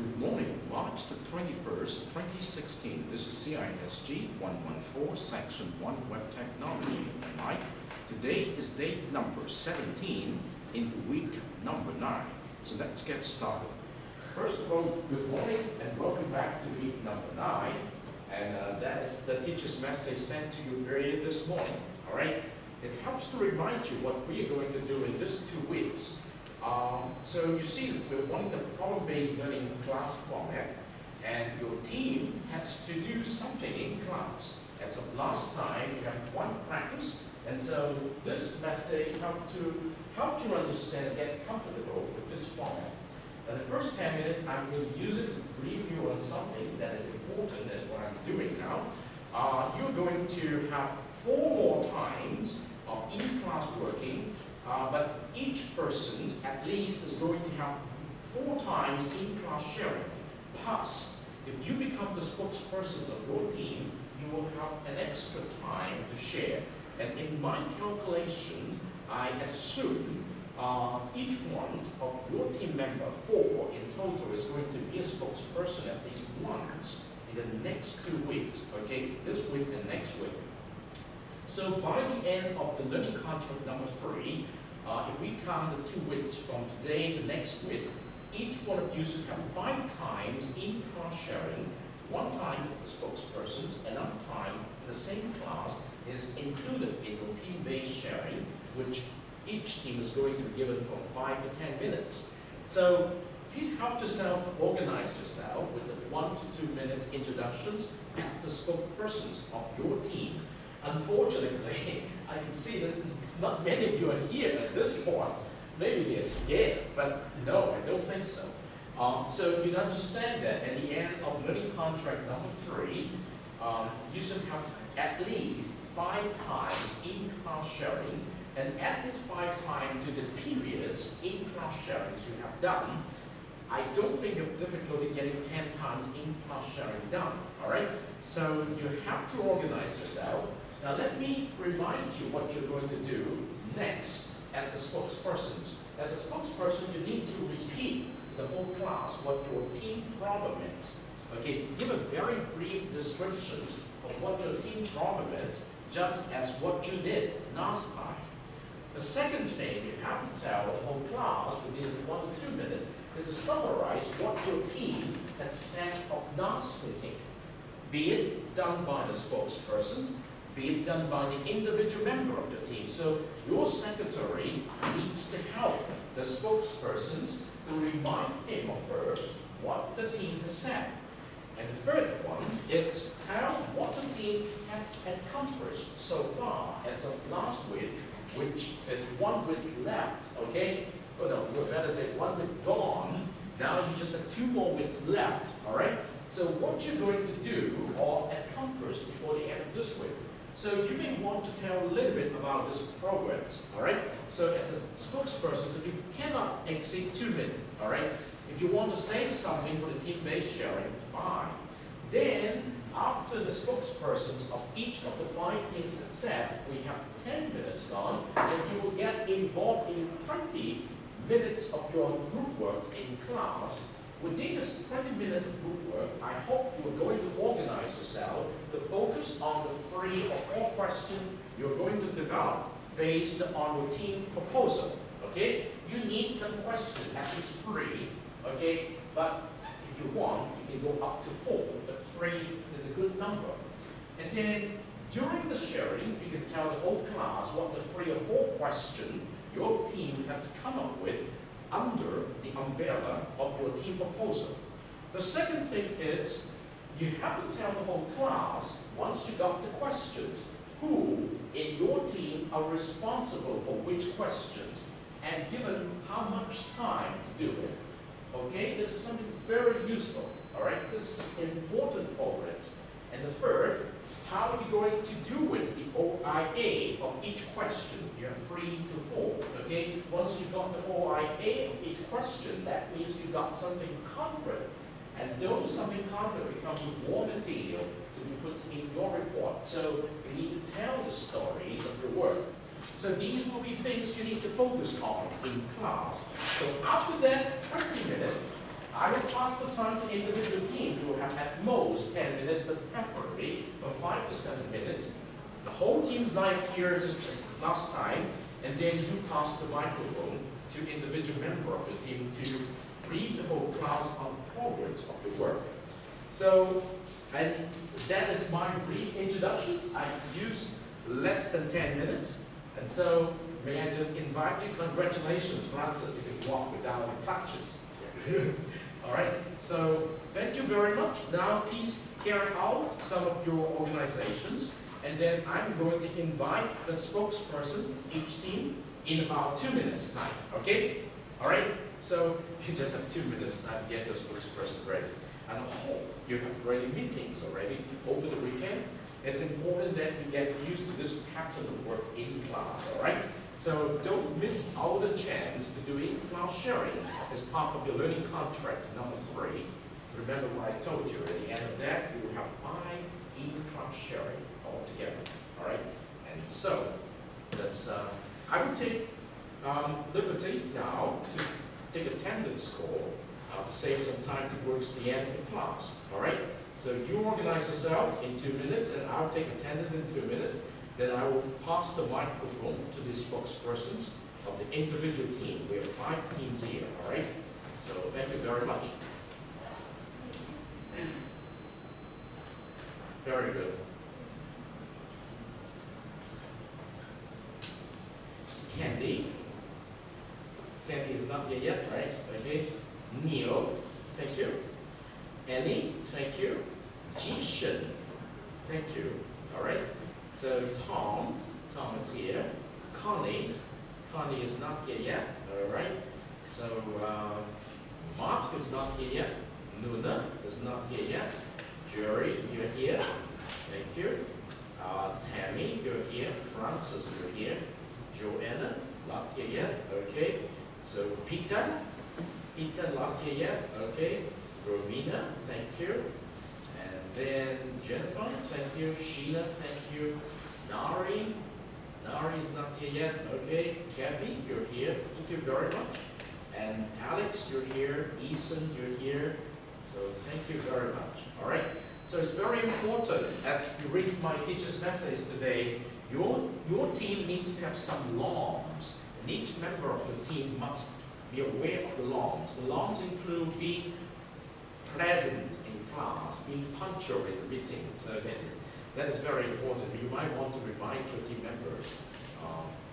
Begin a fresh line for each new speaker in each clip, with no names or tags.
Good morning, March the 21st, 2016. This is CISG114, Section 1, Web Technology. Right? Today is day number 17 into week number 9. So let's get started. First of all, good morning and welcome back to week number 9. And that is the teacher's message sent to you earlier this morning. All right? It helps to remind you what we are going to do in these 2 weeks. So you see, we're running the problem-based learning class format, and your team has to do something in class. As of last time, you have 1 practice, and so this message helps you understand and get comfortable with this format. Now, the first 10 minutes, I'm going to use it to brief you on something that is important, as what I'm doing now. You're going to have 4 more times of in-class working. But each person at least is going to have 4 times in-class sharing. Plus, if you become the spokespersons of your team, you will have an extra time to share. And in my calculation, I assume each one of your team member, 4 in total, is going to be a spokesperson at least once in the next 2 weeks. Okay, this week and next week. So by the end of the learning contract number 3, if we count the 2 weeks from today to next week, each one of you should have 5 times in-class sharing. 1 time is the spokespersons, another time in the same class is included in your team-based sharing, which each team is going to be given from 5 to 10 minutes. So please help yourself to organize yourself with the 1 to 2 minutes introductions as the spokespersons of your team. Unfortunately, I can see that not many of you are here at this point. Maybe they're scared, but no, I don't think so. So you understand that at the end of learning contract number 3, you should have at least 5 times in-class sharing, and at this 5 times to the periods in-class sharing you have done, I don't think you have difficulty getting 10 times in-class sharing done. All right? So you have to organize yourself. Now let me remind you what you're going to do next as a spokespersons. As a spokesperson, you need to repeat the whole class what your team problem is. Okay, give a very brief description of what your team problem is, just as what you did last time. The second thing you have to tell the whole class within 1 to 2 minutes is to summarize what your team had said of last meeting, be it done by the spokespersons, be it done by the individual member of the team. So your secretary needs to help the spokespersons to remind him or her what the team has said. And the third one is tell what the team has accomplished so far as of last week, which is 1 week left, okay? Oh no, we're better say 1 week gone. Now you just have 2 more weeks left, all right? So what you're going to do or accomplish before the end of this week. So you may want to tell a little bit about this progress, all right? So as a spokesperson, you cannot exceed 2 minutes, all right? If you want to save something for the team-based sharing, it's fine. Then, after the spokespersons of each of the 5 teams have said, we have 10 minutes gone, then you will get involved in 20 minutes of your group work in class. Within this 20 minutes of group work, I hope you're going to organize yourself to focus on the 3 or 4 questions you're going to develop based on your team proposal. Okay? You need some questions, at least 3. Okay? But if you want, you can go up to 4, but 3 is a good number. And then during the sharing, you can tell the whole class what the 3 or 4 questions your team has come up with under the umbrella of your team proposal. The second thing is, you have to tell the whole class, once you got the questions, who in your team are responsible for which questions, and given how much time to do it. Okay, this is something very useful, all right? This is important over it. And the third, how are you going to do with the OIA of each question? You have 3 to 4, okay? Once you got the OIA of each question, that means you got something concrete. And those something concrete become raw material to be put in your report. So you need to tell the stories of your work. So these will be things you need to focus on in class. So after that 20 minutes, I will pass the time to individual team who will have at most 10 minutes, but preferably from 5 to 7 minutes. The whole team's like here just as last time, and then you pass the microphone to individual member of the team to brief the whole class on progress of the work. So, and that is my brief introductions. I use less than 10 minutes, and so may I just invite you, congratulations, Francis, you can walk without any crutches. All right, so thank you very much. Now please carry out some of your organizations, and then I'm going to invite the spokesperson, each team, in about 2 minutes time, okay? All right, so you just have 2 minutes time to get the spokesperson ready. And I hope you have already meetings already over the weekend. It's important that you get used to this pattern of work in class, all right? So don't miss out the chance to do in-class sharing as part of your learning contract number 3. Remember what I told you, at the end of that, you will have 5 in-class sharing altogether, all right? And so, that's, I will take liberty now to take attendance call to save some time towards the end of the class, all right? So you organize yourself in 2 minutes, and I'll take attendance in 2 minutes. Then I will pass the microphone to the spokespersons of the individual team. We have 5 teams here, all right? So thank you very much. Very good. Candy. Candy is not here yet, right? Okay. Neil, thank you. Ellie, thank you. Jishan, thank you. All right. So Tom is here. Connie is not here yet. All right. So Mark is not here yet. Luna is not here yet. Jerry, you're here. Thank you. Tammy, you're here. Francis, you're here. Joanna, not here yet. Okay. So Peter not here yet. Okay. Romina, thank you. And then Jennifer, thank you. Sheila, thank you. Nari is not here yet. Okay. Kathy, you're here. Thank you very much. And Alex, you're here. Eason, you're here. So thank you very much. All right. So it's very important as you read my teacher's message today, your team needs to have some norms. And each member of the team must be aware of the norms. The norms include being present in class, being punctual in the meeting. So that is very important. You might want to remind your team members.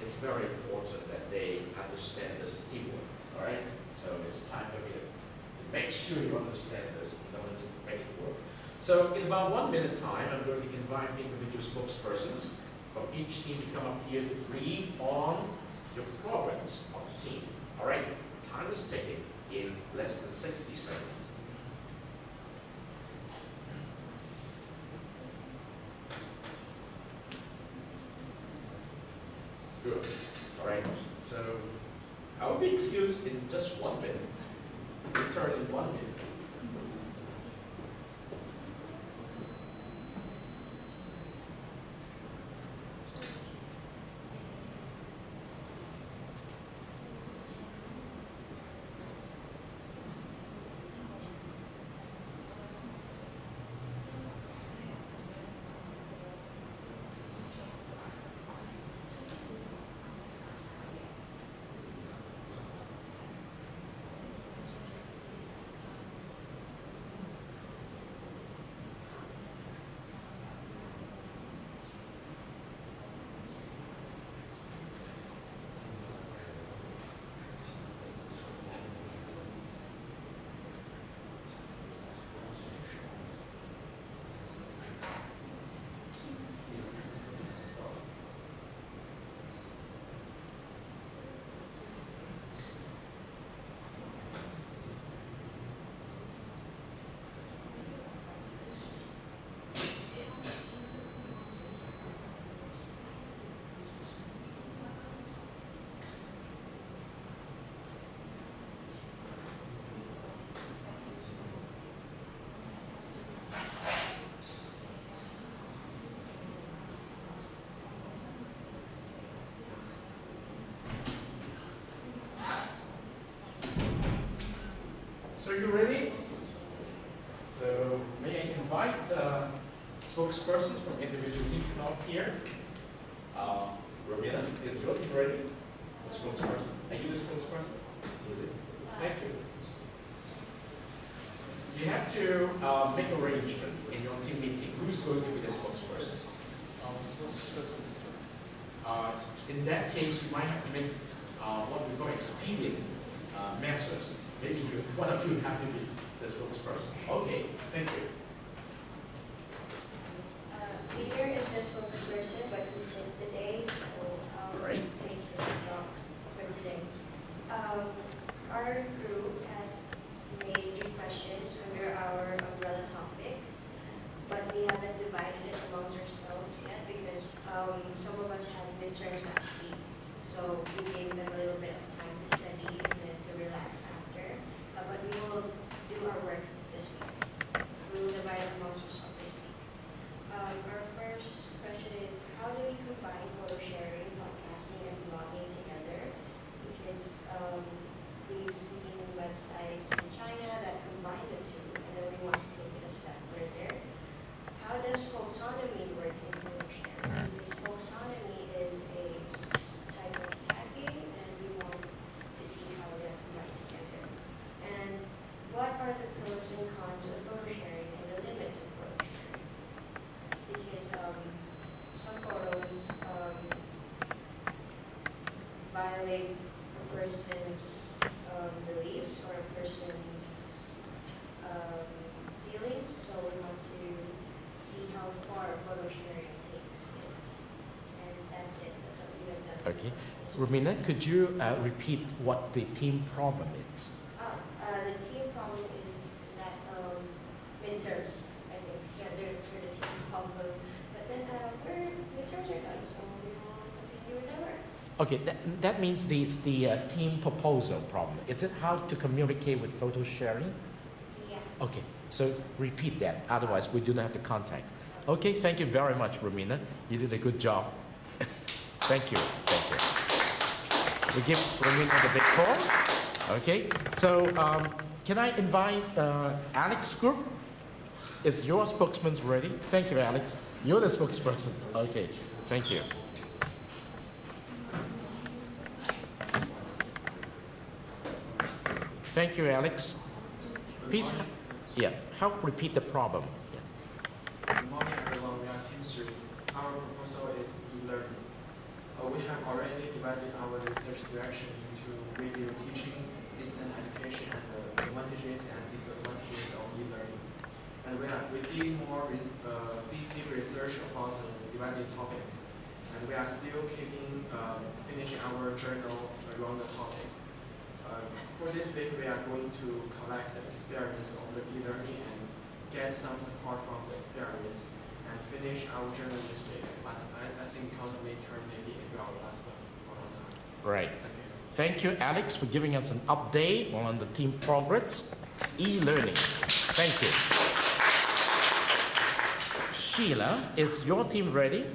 It's very important that they understand this is teamwork. All right. So it's time for me to make sure you understand this in order to make it work. So in about 1 minute time, I'm going to invite individual spokespersons from each team to come up here to brief on the progress of the team. All right. Time is ticking in less than 60 seconds. Good. All right. So I will be excused in just 1 minute. Return in 1 minute. invite spokespersons from individual team to come up here. Romina, is your team ready? The spokespersons. Are you the spokespersons? Thank you. You have to make arrangement in your team meeting. Who's going to be the spokesperson? In that case, you might have to make what we call expedient measures. Maybe one of you have to be the spokesperson. Okay, thank you.
Peter is the spokesperson, but he's sick today, so I'll take his job for today. Our group has made 3 questions under our umbrella topic, but we haven't divided it amongst ourselves yet because some of us had midterms last week, so we gave them a little bit of time to study and then to relax after. But we will do our work this week. We will divide it amongst ourselves this week. Our first question is, how do we combine photo sharing, podcasting, and blogging together? Because we've seen websites in China that combine the two, and then we want to take it a step further. How does folksonomy work in photo sharing? Because folksonomy is a type of tagging, and we want to see how they combine together. And what are the pros and cons of photo sharing and the limits of photo sharing? Because some photos violate a person's beliefs or a person's feelings, so we want to see how far photo sharing takes it. And that's it. That's what we have done.
Okay. Romina, could you repeat what the team problem is?
The team problem is that midterms, I think. Yeah, they're the team problem. But then midterms are done, so we will continue with our work.
Okay, that means the team proposal problem. Is it how to communicate with photo sharing?
Yeah.
Okay, so repeat that, otherwise we do not have the context. Okay, thank you very much, Romina. You did a good job. Thank you, thank you. We give Romina the big applause. Okay, so can I invite Alex Group? Is your spokesman ready? Thank you, Alex. You're the spokesperson. Okay, thank you. Thank you, Alex. Please, help repeat the problem.
Good morning, everyone. We are Team 3. Our proposal is e-learning. We have already divided our research direction into video teaching, distance education, and the advantages and disadvantages of e-learning. And we did more deep research about the divided topic. And we are still finishing our journal around the topic. For this week, we are going to collect the experience of the e-learning and get some support from the experience and finish our journal this week. But I think because of midterm, maybe it will last for a long time.
Right. Thank you, Alex, for giving us an update on the team progress. E-learning. Thank you. Sheila, is your team ready?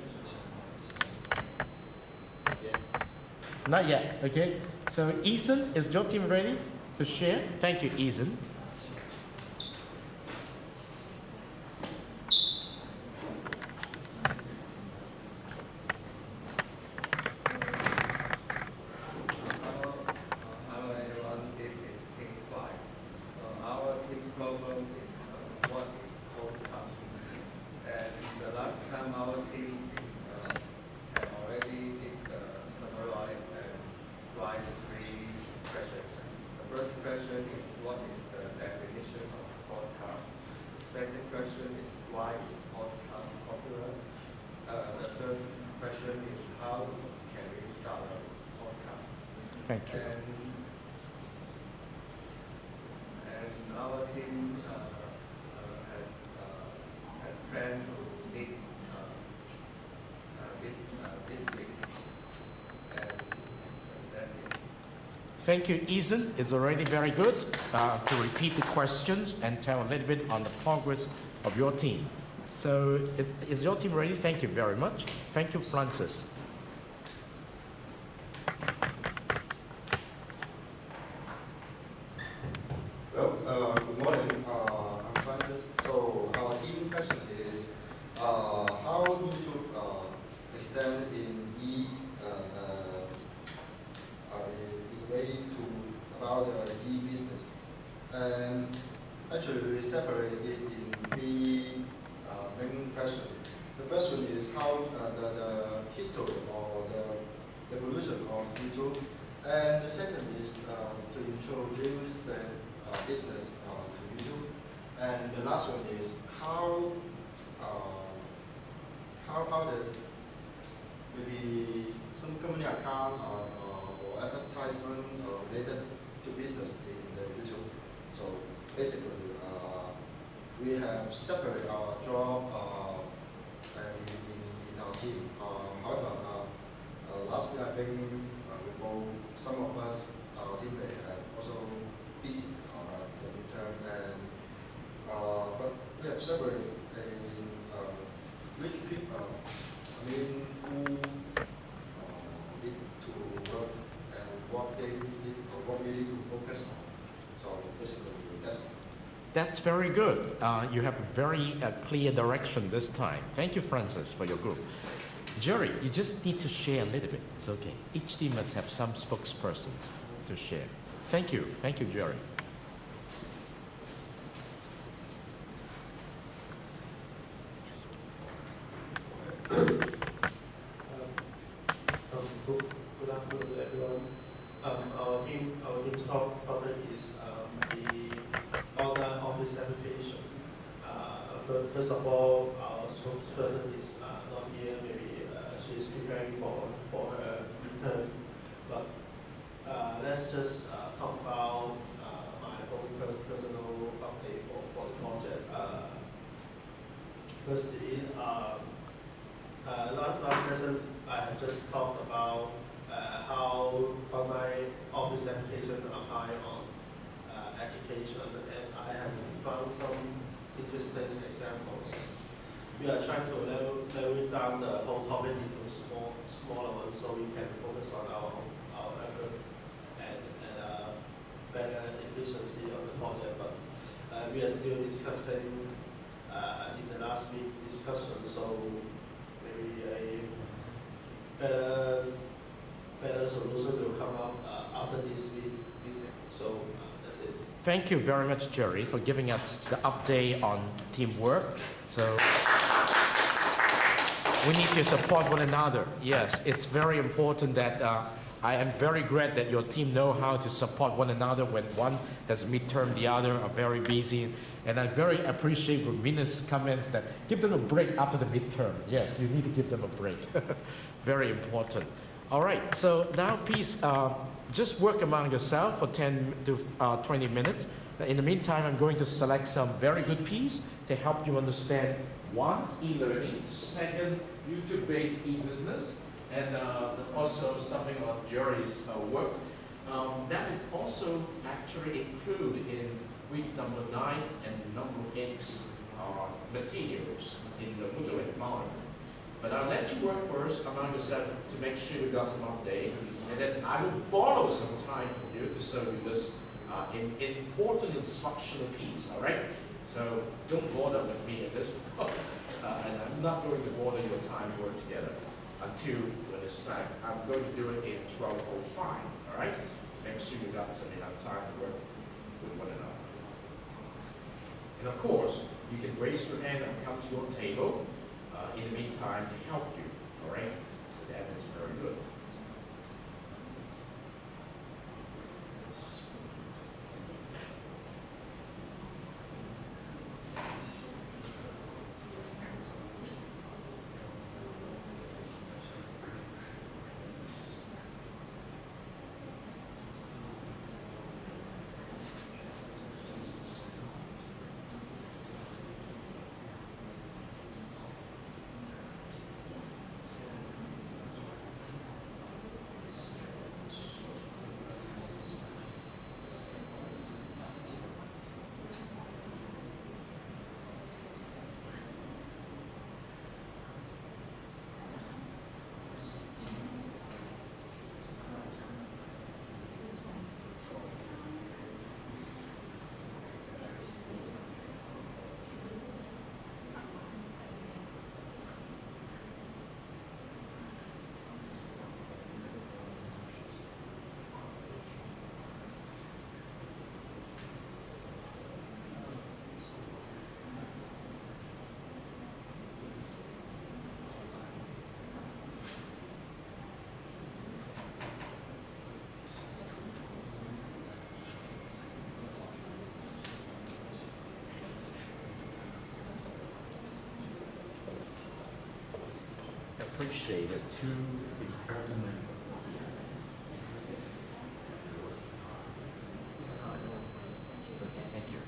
Not yet, okay. So, Ethan, is your team ready to share? Thank you, Ethan.
Hello everyone, this is Team 5. Our team problem is what is podcast. And the last time our team had already summarized and raised 3 questions. The first question is what is the definition of podcast? The second question is why is podcast popular? The third question is how can we start a podcast?
Thank you.
And our team has planned to meet this week. And that's it.
Thank you, Ethan. It's already very good to repeat the questions and tell a little bit on the progress of your team. So, is your team ready? Thank you very much. Thank you, Francis.
Well, good morning. I'm Francis. So our team And actually, we separate it in three main questions. The first one is how the history or the evolution of YouTube. And the second is to introduce the business to YouTube. And the last one is how the maybe some company account or advertisement related to business in the YouTube. So basically, we have separated our job in our team. However, last week I think some of us, our team, they have also busy the midterm, and but we have separated in which people, who need to work and what they need or what we need to focus on. So basically, that's all.
That's very good. You have a very clear direction this time. Thank you, Francis, for your group. Jerry, you just need to share a little bit. It's okay. Each team must have some spokespersons to share. Thank you. Thank you, Jerry.
Good afternoon, everyone. Our team's topic is the online office application. First of all, our spokesperson is not here. Maybe she is preparing for her return. But let's just talk about my own personal update for the project. Firstly, last lesson I have just talked about how online office application apply on education, and I have found some interesting examples. We are trying to level down the whole topic into smaller ones so we can focus on our effort and better efficiency of the project. But we are still discussing in the last week discussion, so maybe a better solution will come up after this week meeting. So that's it.
Thank you very much, Jerry, for giving us the update on teamwork. So we need to support one another. Yes, it's very important that I am very glad that your team know how to support one another when one has midterm, the other are very busy. And I very appreciate Rumina's comments that give them a break after the midterm. Yes, you need to give them a break. Very important. All right, so now please just work among yourself for 10 to 20 minutes. In the meantime, I'm going to select some very good pieces to help you understand one, e-learning, second, YouTube-based e-business, and also something on Jerry's work. That is also actually included in week number 9 and number 8's materials in the Moodle environment. But I'll let you work first among yourself to make sure you got some update, and then I will borrow some time from you to show you this important instructional piece, all right? So don't bother with me at this point, and I'm not going to bother your time to work together until when it's time. I'm going to do it in 12:05, all right? Make sure you got some enough time to work with one another. And of course, you can raise your hand and come to your table in the meantime to help you, all right? So that is very good. appreciated two important Thank you.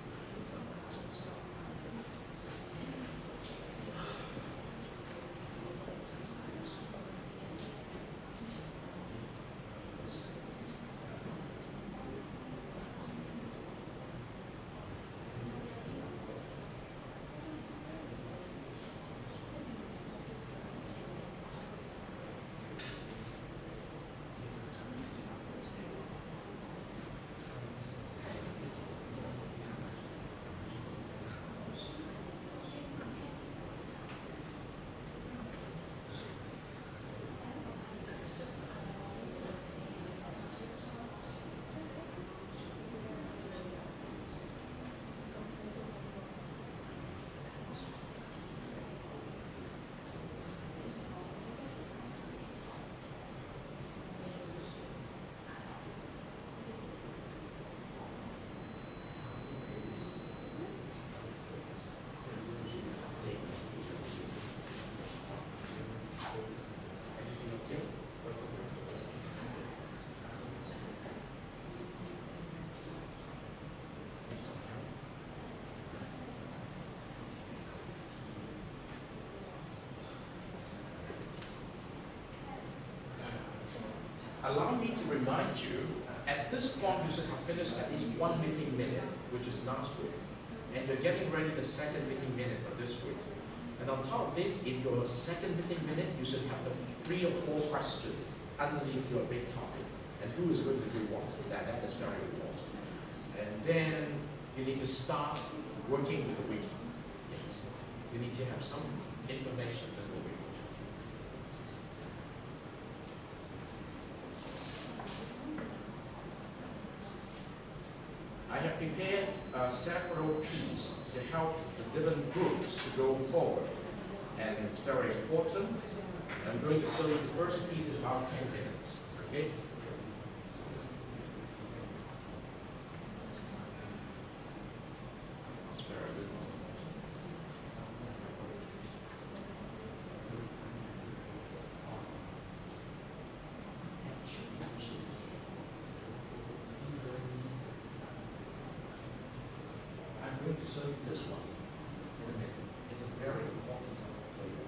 Allow me to remind you, at this point you should have finished at least one meeting minute, which is last week. And you're getting ready the second meeting minute for this week. And on top of this, in your second meeting minute, you should have the 3 or 4 questions underneath your big topic. And who is going to do what? That is very important. And then you need to start working with the wiki. Yes. You need to have some information in the wiki. I have prepared several pieces to help the different groups to go forward, and it's very important. I'm going to show you the first piece in about 10 minutes, okay? It's very good. I'm going to show you this one in a minute. It's a very important topic for you.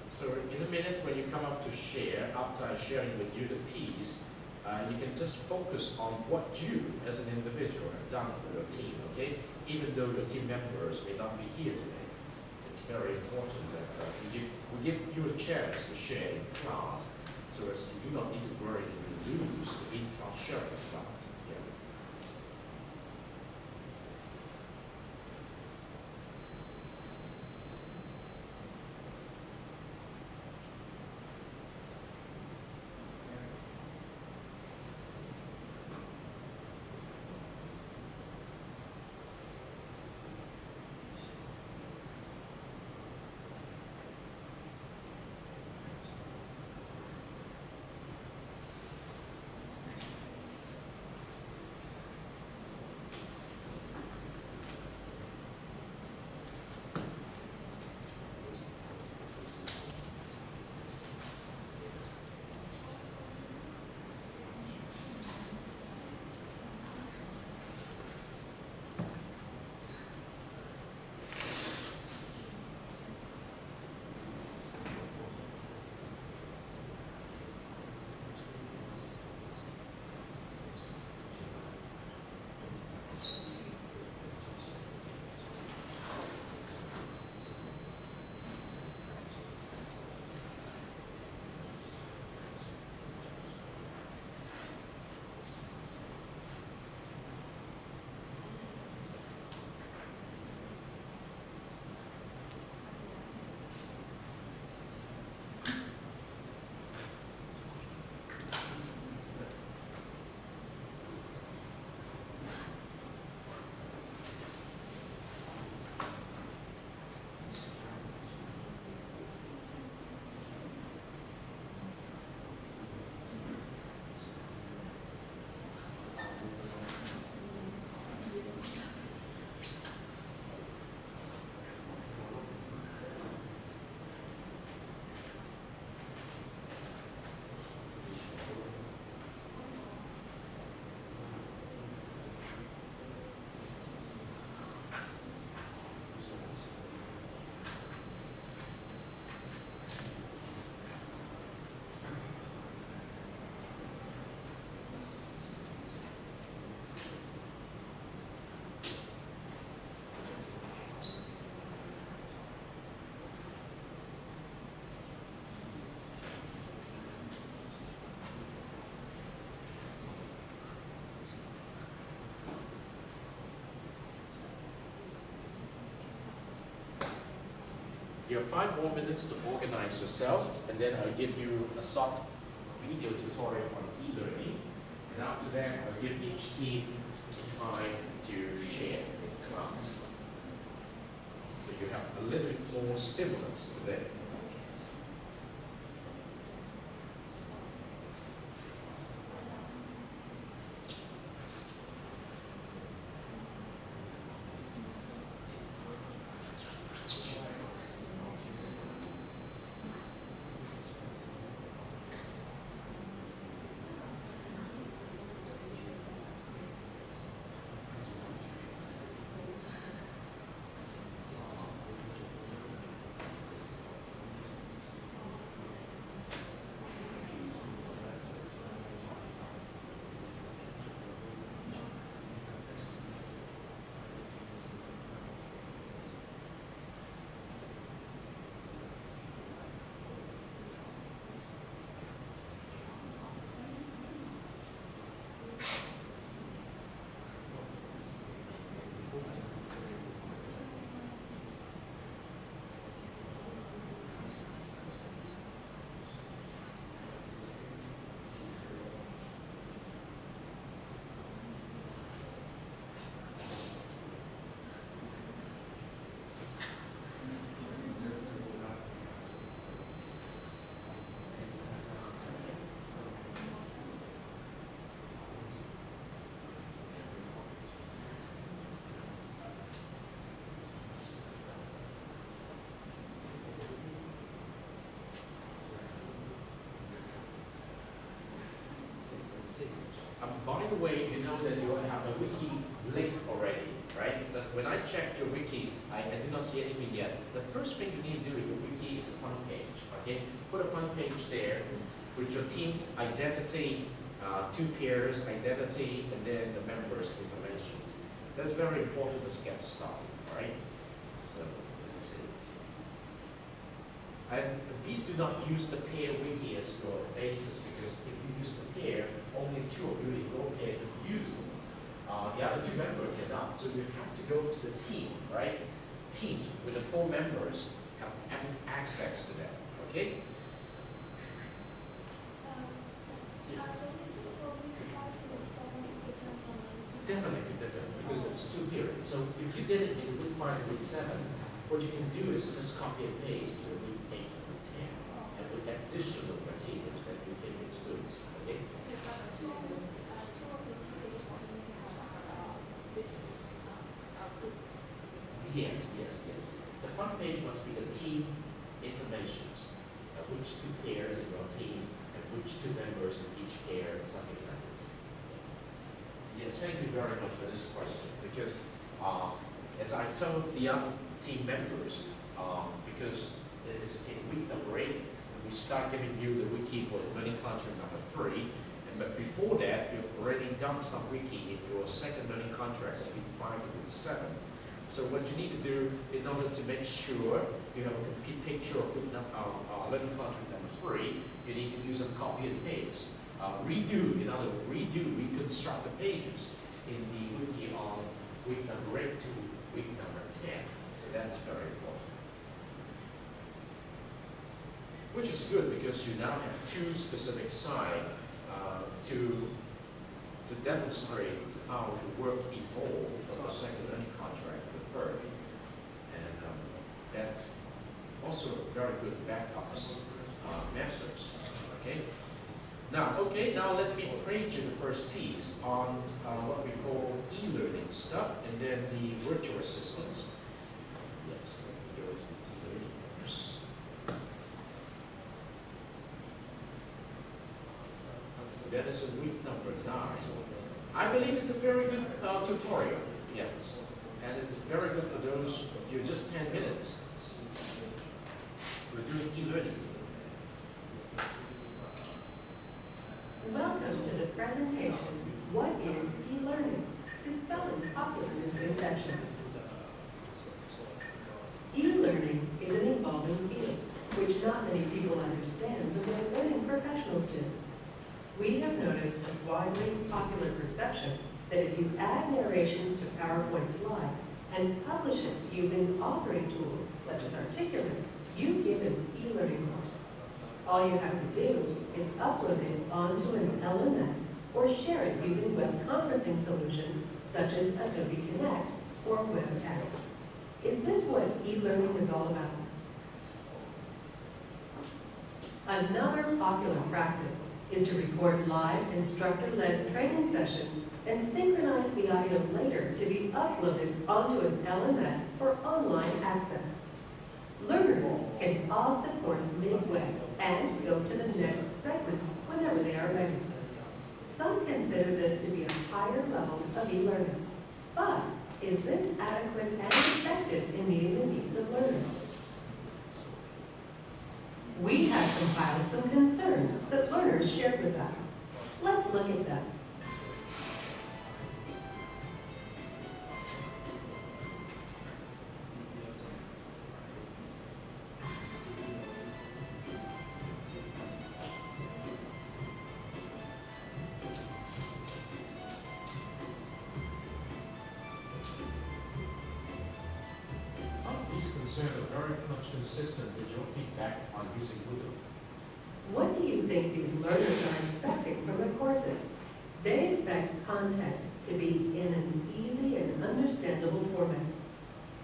So in a minute, when you come up to share, after I sharing with you the piece, you can just focus on what you, as an individual, have done for your team, okay? Even though your team members may not be here today. it's very important that we give you a chance to share in class, so as you do not need to worry that you lose the in-class sharing slot. Yeah. You have 5 more minutes to organize yourself, and then I'll give you a short video tutorial on e-learning. And after that, I'll give each team time to share with class. So you have a little bit more stimulus today. By the way, you know that you have a wiki link already, right? But when I checked your wikis, I did not see anything yet. The first thing you need to do in your wiki is the front page, okay? Put a front page there with your team identity, 2 pairs, identity, and then the members' information. That's very important to get started, right? So, let's see. And please do not use the pair wiki as your basis, because if you use the pair, only two of you in your pair can use it. The other two members cannot. So you have to go to the team, right? Team with the 4 members having access to that. Okay? Definitely different, because it's 2 periods. So if you did it in week 5 and week 7, what you can do is just copy and paste to week 8 and week 10, and with additional materials that you think is good. Okay? Yes. The front page must be the team informations, which 2 pairs in your team, and which 2 members in each pair, and something like that. Yes, thank you very much for this question, because as I told the other team members, because it is in week number 8, we start giving you the wiki for learning contract number 3, but before that, you've already done some wiki in your second learning contract, week 5 to week 7. So what you need to do in order to make sure you have a complete picture of learning contract number 3, you need to do some copy and paste. Redo, in other words, reconstruct the pages in the wiki on week number 8 to week number 10. So that's very important. Which is good, because you now have 2 specific sites to demonstrate how the work evolved from the second learning contract to the third. And that's also a very good backups methods. Okay? Now let me read you the first piece on what we call e-learning stuff, and then the virtual assistants. Let me go to the e-learning first. That is in week number 9. I believe it's a very good tutorial, yes. And it's very good for those of you, just 10 minutes. We're doing e-learning.
Welcome to the presentation, What is e-learning? Dispelling popular misconceptions. E-learning is an evolving field, which not many people understand the way learning professionals do. We have noticed a widely popular perception that if you add narrations to PowerPoint slides and publish it using authoring tools such as Articulate, you give an e-learning course. All you have to do is upload it onto an LMS or share it using web conferencing solutions such as Adobe Connect or WebEx. Is this what e-learning is all about? Another popular practice is to record live instructor-led training sessions and synchronize the audio later to be uploaded onto an LMS for online access. Learners can pause the course midway and go to the next segment whenever they are ready. Some consider this to be a higher level of e-learning. But is this adequate and effective in meeting the needs of learners? We have compiled some concerns that learners shared with us. Let's look at them.
These concerns are very much consistent with your feedback on using Moodle.
What do you think these learners are expecting from the courses? They expect content to be in an easy and understandable format.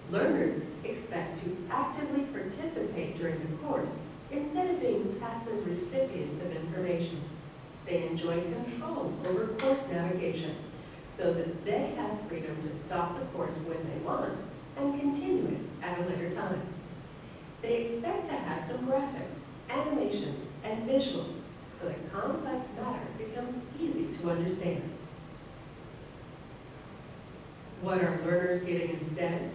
Learners expect to actively participate during the course instead of being passive recipients of information. They enjoy control over course navigation so that they have freedom to stop the course when they want and continue it at a later time. They expect to have some graphics, animations, and visuals so that complex matter becomes easy to understand. What are learners getting instead?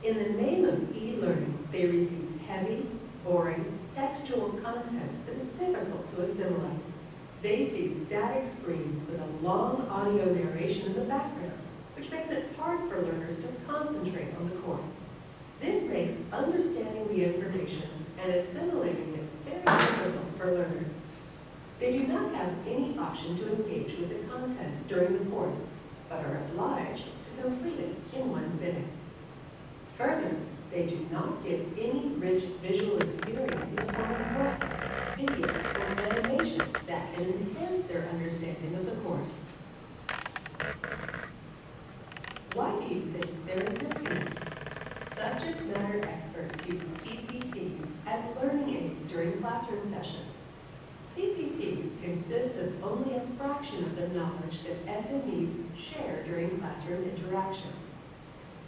In the name of e-learning, they receive heavy, boring, textual content that is difficult to assimilate. They see static screens with a long audio narration in the background, which makes it hard for learners to concentrate on the course. This makes understanding the information and assimilating it very difficult for learners. They do not have any option to engage with the content during the course, but are obliged to complete it in one sitting. Further, they do not get any rich visual experience in the form of graphics, videos, or animations that can enhance their understanding of the course. Why do you think there is disconnect? Subject matter experts use PPTs as learning aids during classroom sessions. PPTs consist of only a fraction of the knowledge that SMEs share during classroom interaction.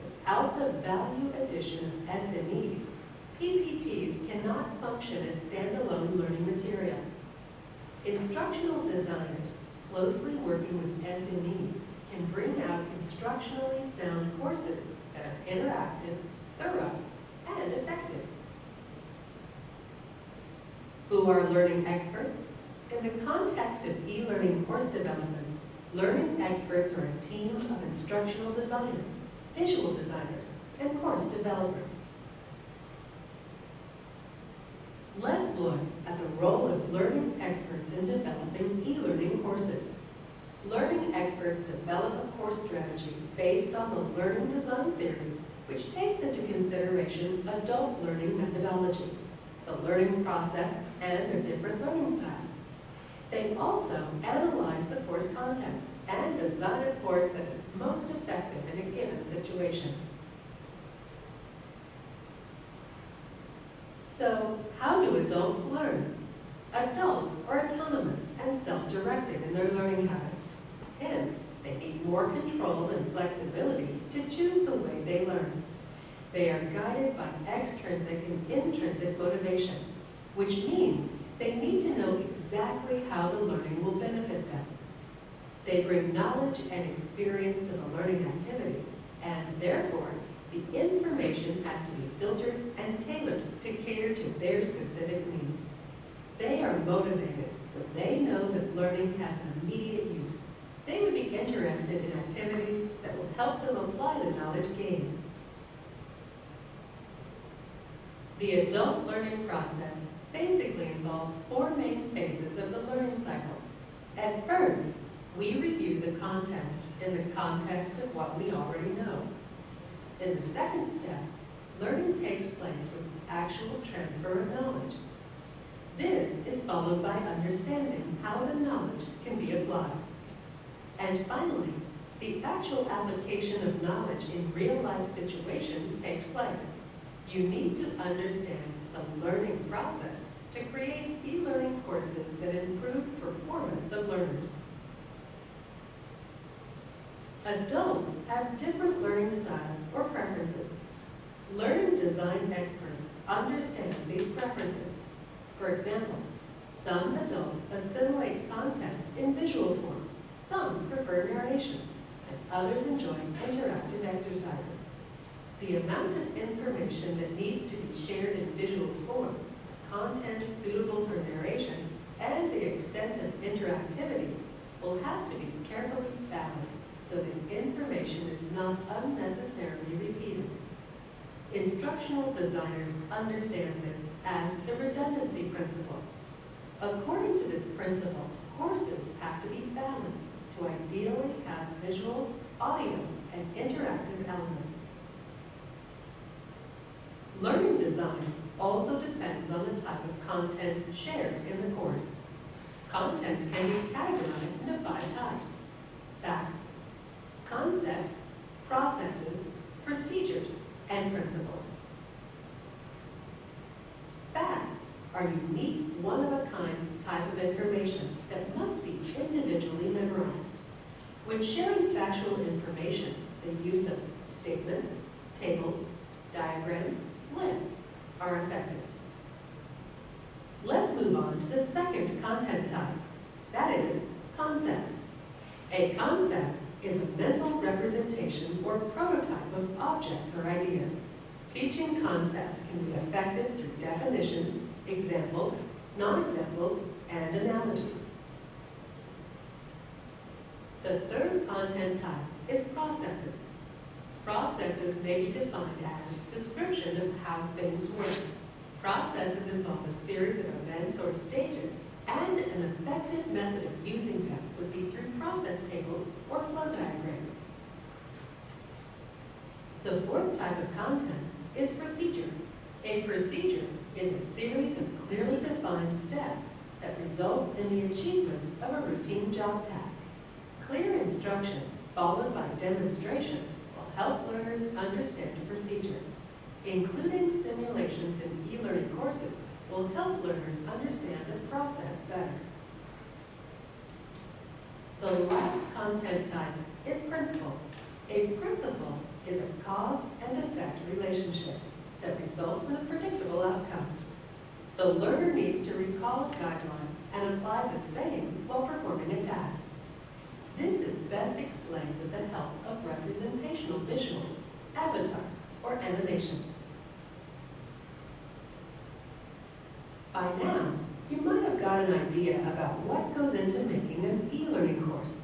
Without the value addition of SMEs, PPTs cannot function as standalone learning material. Instructional designers closely working with SMEs can bring out instructionally sound courses that are interactive, thorough, and effective. Who are learning experts? In the context of e-learning course development, learning experts are a team of instructional designers, visual designers, and course developers. Let's look at the role of learning experts in developing e-learning courses. Learning experts develop a course strategy based on the learning design theory, which takes into consideration adult learning methodology, the learning process, and their different learning styles. They also analyze the course content and design a course that is most effective in a given situation. So, how do adults learn? Adults are autonomous and self-directed in their learning habits. Hence, they need more control and flexibility to choose the way they learn. They are guided by extrinsic and intrinsic motivation, which means they need to know exactly how the learning will benefit them. They bring knowledge and experience to the learning activity, and therefore, the information has to be filtered and tailored to cater to their specific needs. They are motivated when they know that learning has an immediate use. They would be interested in activities that will help them apply the knowledge gained. The adult learning process basically involves four main phases of the learning cycle. At first, we review the content in the context of what we already know. In the second step, learning takes place with actual transfer of knowledge. This is followed by understanding how the knowledge can be applied. And finally, the actual application of knowledge in real-life situation takes place. You need to understand the learning process to create e-learning courses that improve performance of learners. Adults have different learning styles or preferences. Learning design experts understand these preferences. For example, some adults assimilate content in visual form, some prefer narrations, and others enjoy interactive exercises. The amount of information that needs to be shared in visual form, content suitable for narration, and the extent of interactivities will have to be carefully balanced so the information is not unnecessarily repeated. Instructional designers understand this as the redundancy principle. According to this principle, courses have to be balanced to ideally have visual, audio, and interactive elements. Learning design also depends on the type of content shared in the course. Content can be categorized into 5 types: facts, concepts, processes, procedures, and principles. Facts are unique, one-of-a-kind type of information that must be individually memorized. When sharing factual information, the use of statements, tables, diagrams, lists are effective. Let's move on to the second content type, that is, concepts. A concept is a mental representation or prototype of objects or ideas. Teaching concepts can be effective through definitions, examples, non-examples, and analogies. The third content type is processes. Processes may be defined as description of how things work. Processes involve a series of events or stages, and an effective method of using them would be through process tables or flow diagrams. The fourth type of content is procedure. A procedure is a series of clearly defined steps that result in the achievement of a routine job task. Clear instructions followed by demonstration will help learners understand a procedure. Including simulations in e-learning courses will help learners understand the process better. The last content type is principle. A principle is a cause and effect relationship that results in a predictable outcome. The learner needs to recall a guideline and apply the same while performing a task. This is best explained with the help of representational visuals, avatars, or animations. By now, you might have got an idea about what goes into making an e-learning course.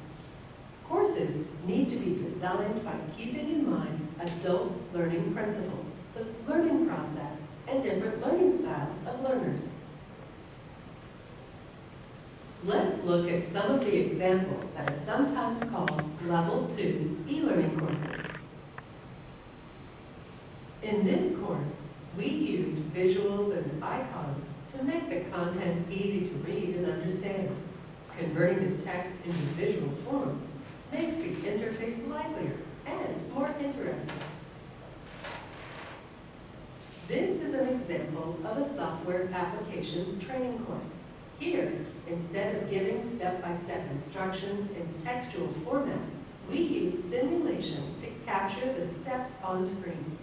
Courses need to be designed by keeping in mind adult learning principles, the learning process, and different learning styles of learners. Let's look at some of the examples that are sometimes called Level 2 e-learning courses. In this course, we used visuals and icons to make the content easy to read and understand. Converting the text into visual form makes the interface livelier and more interesting. This is an example of a software applications training course. Here, instead of giving step-by-step instructions in textual format, we use simulation to capture the steps on screen.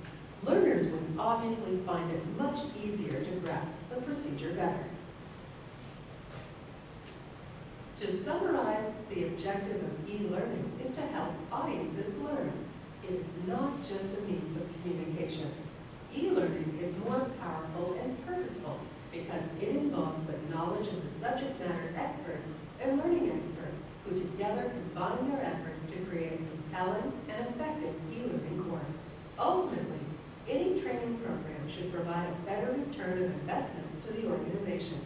Learners would obviously find it much easier to grasp the procedure better. To summarize, the objective of e-learning is to help audiences learn. It is not just a means of communication. E-learning is more powerful and purposeful because it involves the knowledge of the subject matter experts and learning experts who together combine their efforts to create a compelling and effective e-learning course. Ultimately, any training program should provide a better return of investment to the organization.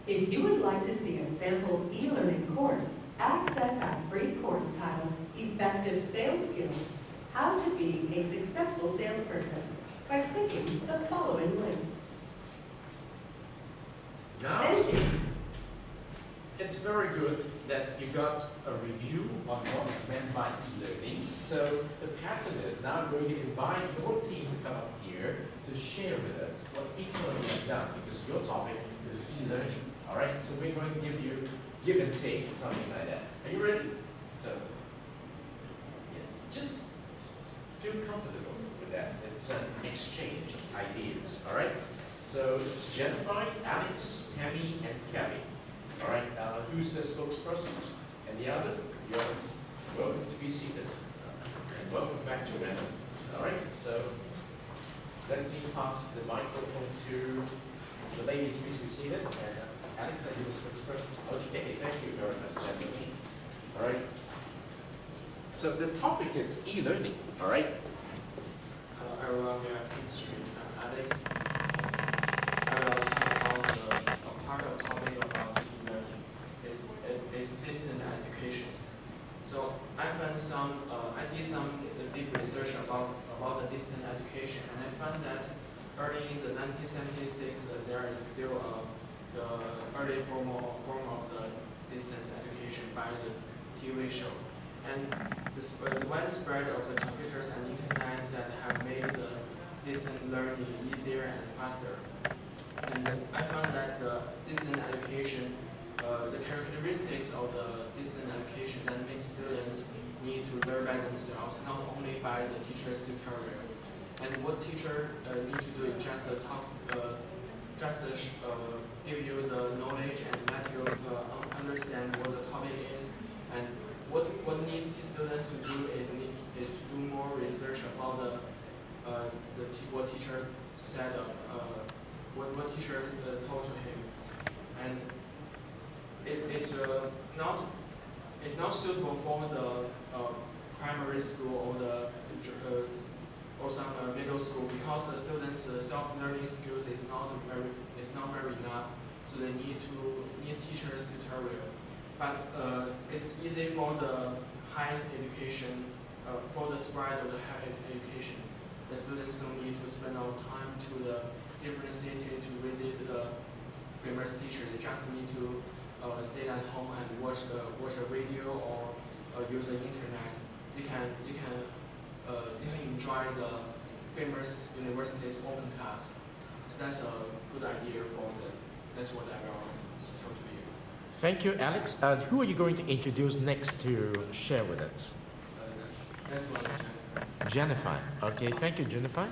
If you would like to see a sample e-learning course, access our free course titled Effective Sales Skills: How to Be a Successful Salesperson by clicking the following link.
Now,
Thank you.
it's very good that you got a review on what is meant by e-learning. So the pattern is now I'm going to invite your team to come up here to share with us what each one of you have done, because your topic is e-learning. All right, so we're going to give you give and take, something like that. Are you ready? So, yes, just feel comfortable with that. It's an exchange of ideas. All right. So it's Jennifer, Alex, Tammy, and Kevin. All right. Who's the spokespersons? And the other, you're welcome to be seated. And welcome back to Random. All right. So let me pass the microphone to the ladies. Please be seated. And Alex, are you the spokesperson? Okay. Thank you very much, gentlemen. All right. So the topic is e-learning. All right.
Hello everyone, we are Team 3. I'm Alex. I will talk about a part of topic about e-learning. It's distance education. So I did some deep research about the distance education, and I found that early in the 1976 there is still the early form of the distance education by the TV show. And the widespread of the computers and internet that have made the distance learning easier and faster. And I found that the distance education, the characteristics of the distance education that makes students need to learn by themselves, not only by the teacher's tutorial. And what teacher need to do is just give you the knowledge and let you understand what the topic is. And what need the students to do is to do more research about what teacher said, what teacher told to him, and it's not suitable for the primary school or some because the students' self-learning skills is not very enough, so they need teachers' tutorial. But it's easy for the higher education, for the spread of the higher education. The students don't need to spend a lot of time to the different city to visit the famous teacher. They just need to stay at home and watch a video or use the internet. You can enjoy the famous university's open class. That's a good idea for them. That's what I will tell to you.
Thank you, Alex. Who are you going to introduce next to share with us?
That's what I'm saying.
Jennifer. Okay, thank you, Jennifer.
Our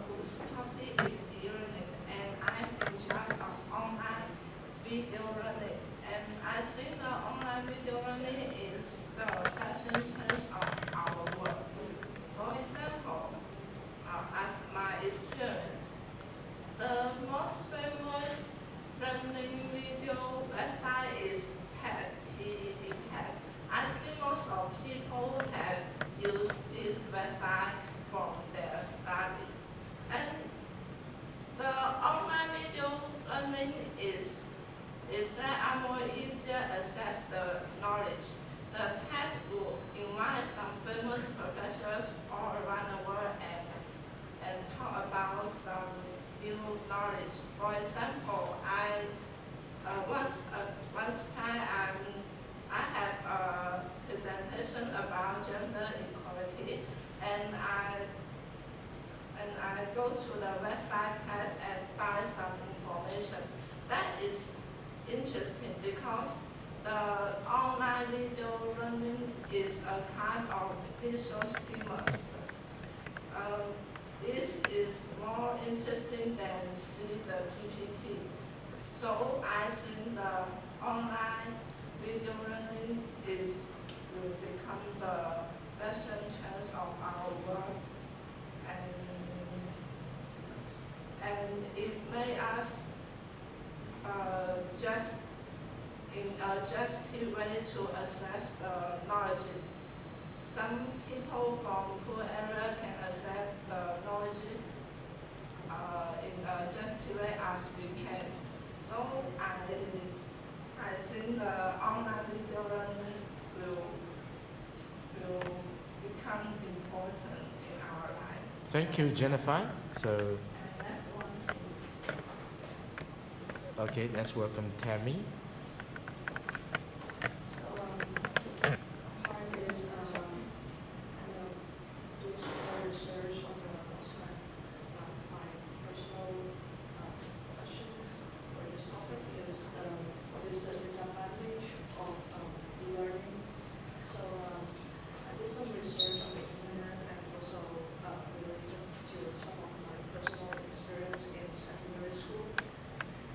course topic is e-learning, and I'm in charge of online video learning. And I think the online video learning is the fashion trends of our work. For example, as my experience, the most famous learning video website is TED. I think most of people have used this website for their study. And the online video learning is that I more easier access the knowledge. The TED will invite some famous professors all around the world and talk about some new knowledge. For example, once time I have a presentation about gender equality, and I go to the website and find some information. That is interesting because the online video learning is a kind of visual stimulus. This is more interesting than see the PPT. So I think the online video learning will become the fashion trends of our work, and it made us just way to access the knowledge. Some people from poor area can access the knowledge in a just way as we can. So I think the online video learning will become important in our life.
Thank you, Jennifer. So,
And that's one thing.
okay, let's welcome Tammy.
So, part is, do some more research on my personal questions for this topic is the disadvantage of e-learning. So, I did some research on the internet and also related to some of my personal experience in secondary school.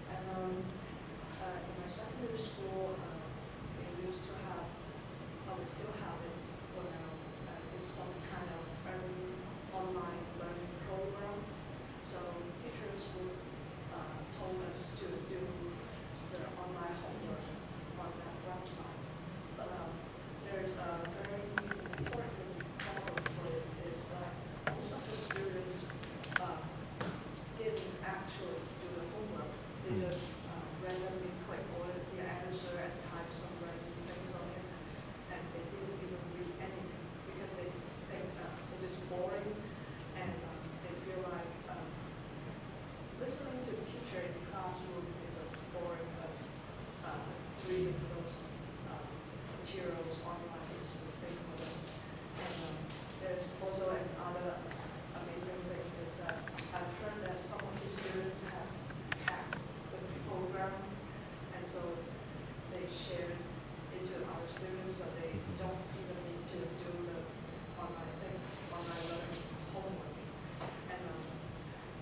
And in my secondary school, we used to have, we still have it for now, is some kind of online learning program. So teachers would told us to do the online homework on that website. But there's a very important problem for it is that most of the students didn't actually do the homework. They just randomly click on the answer and type some random things on it, and they didn't even read anything because they think it is boring, and they feel like listening to the teacher in the classroom is as boring as reading those materials online is the same for them. And there's also another amazing thing is that I've heard that some of the students have hacked the program, and so they shared it to our students so they don't even need to do the online learning homework. And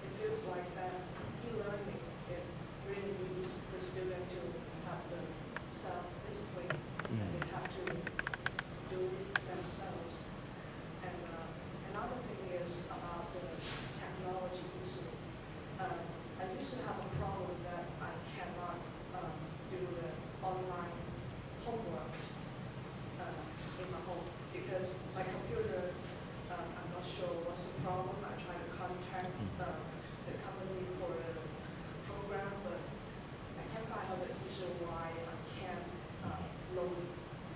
it feels like that e-learning, it really needs the student to have the self-discipline, and they have to do it themselves. And another thing is about the technology issue. I used to have a problem that I cannot do the online homework in my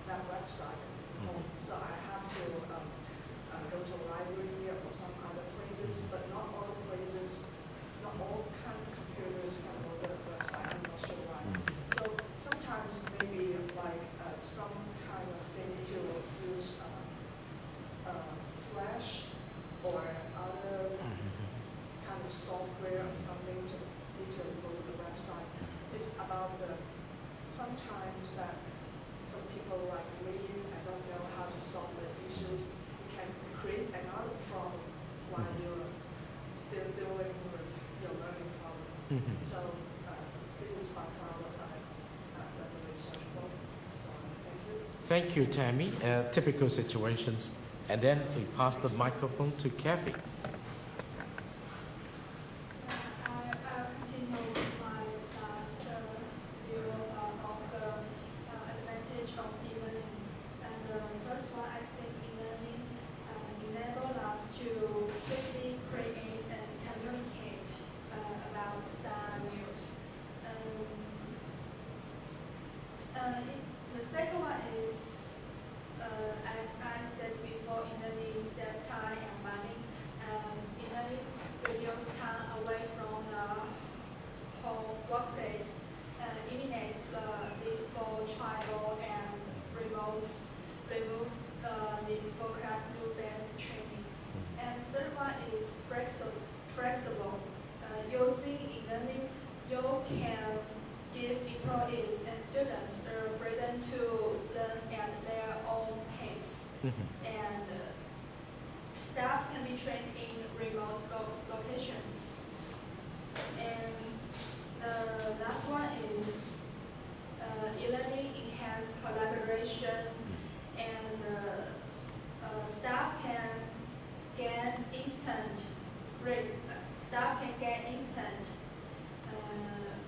that website at home. So I have to go to a library or some other places, but not all the places, not all kinds of computers can go to the website. I'm not sure why. So sometimes maybe like some kind of they need to use Flash or other kind of software or something to need to go to the website. It's about the sometimes that some people like me, I don't know how to solve the issues. You can create another problem while you're still dealing with your learning problem. So this is by far what I've done the research for. So thank you.
Thank you, Tammy. Typical situations. And then we pass the microphone to Kathy.
I'll continue with my last view of the advantage of e-learning. And the first one, I think e-learning enables us to quickly create and communicate about some news. The second one is, as I said before, e-learning saves time and money. E-learning reduces time away from the whole workplace, eliminate the need for travel and removes the need for classroom-based training. And third one is flexible. Using e-learning, you can give employees and students the freedom to learn at their own pace. And staff can be trained in remote locations. And the last one is e-learning enhance collaboration, and staff can gain instant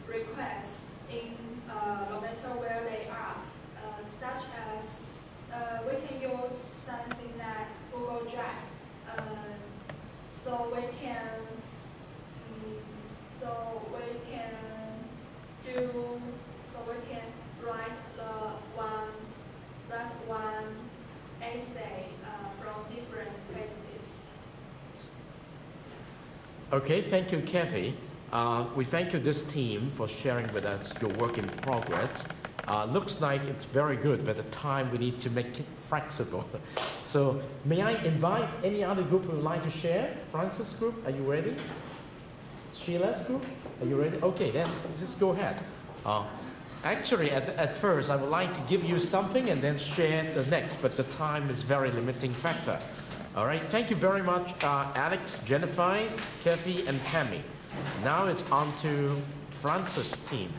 requests in no matter where they are, such as we can use something like Google Drive, so we can write one essay from different places.
Okay, thank you, Kathy. We thank you, this team, for sharing with us your work in progress. Looks like it's very good, but the time we need to make it flexible. So may I invite any other group who would like to share? Francis group, are you ready? Sheila's group, are you ready? Okay, then just go ahead. Actually, at first, I would like to give you something and then share the next, but the time is very limiting factor. All right, thank you very much, Alex, Jennifer, Kathy, and Tammy. Now it's on to Francis' team.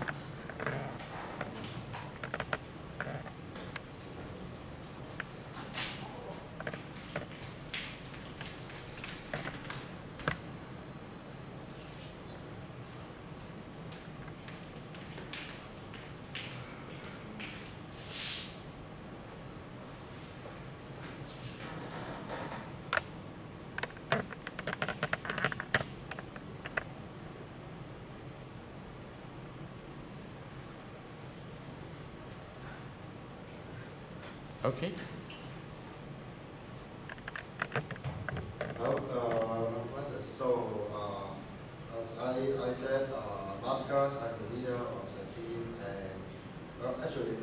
Okay.
As I said, last class, I'm the leader of the team, and actually,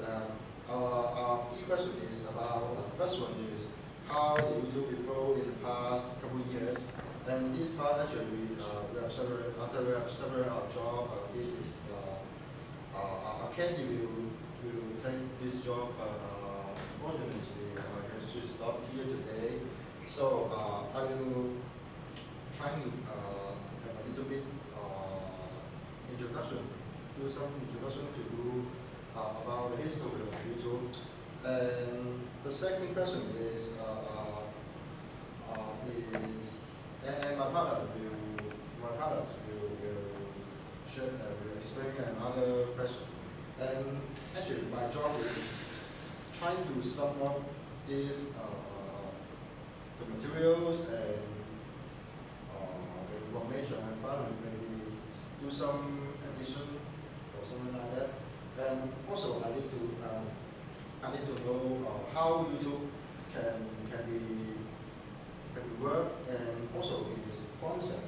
our key question is about, the first one is how the YouTube evolved in the past couple of years. And this part, actually, we have several, after we have several our job, this is, Candy will take this job, unfortunately, she's not here today. So I will try to have a little bit introduction, do some introduction to you about the history of YouTube. And the second question is, and my partner will share, will explain another question. And actually, my job is trying to sum up these the materials and the information, and finally maybe do some addition or something like that. And also, I need to know how YouTube can be work, and also its concept.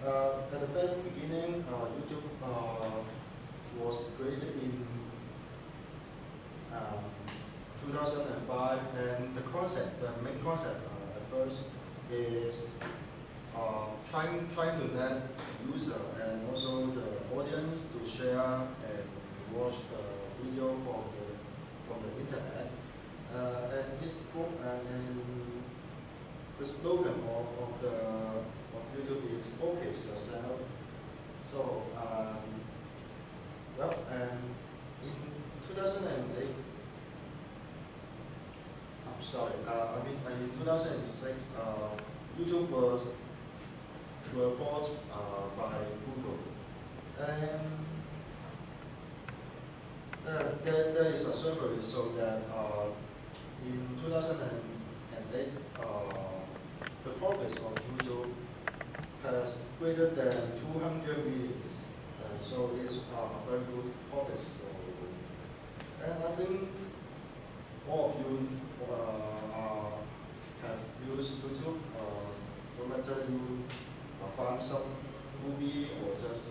At the very beginning, YouTube was created in 2005, and the main concept at first is trying to let user and also the audience to share and watch the video from the internet. And this book and the slogan of YouTube is "Focus yourself." So in 2008, I'm sorry. In 2006, YouTube were bought by Google, and there is a survey so that in 2008, the profits of YouTube has greater than 200 million. So it's a very good profit. So, and I think all of you have used YouTube, no matter you find some movie or just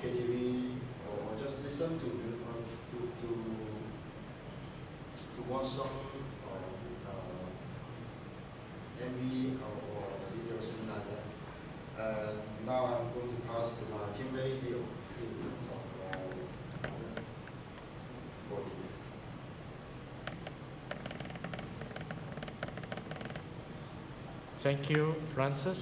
KTV or just listen to watch some MV or video, something like that. Now I'm going to pass to my teammate Leo to talk about for the
Thank you, Francis.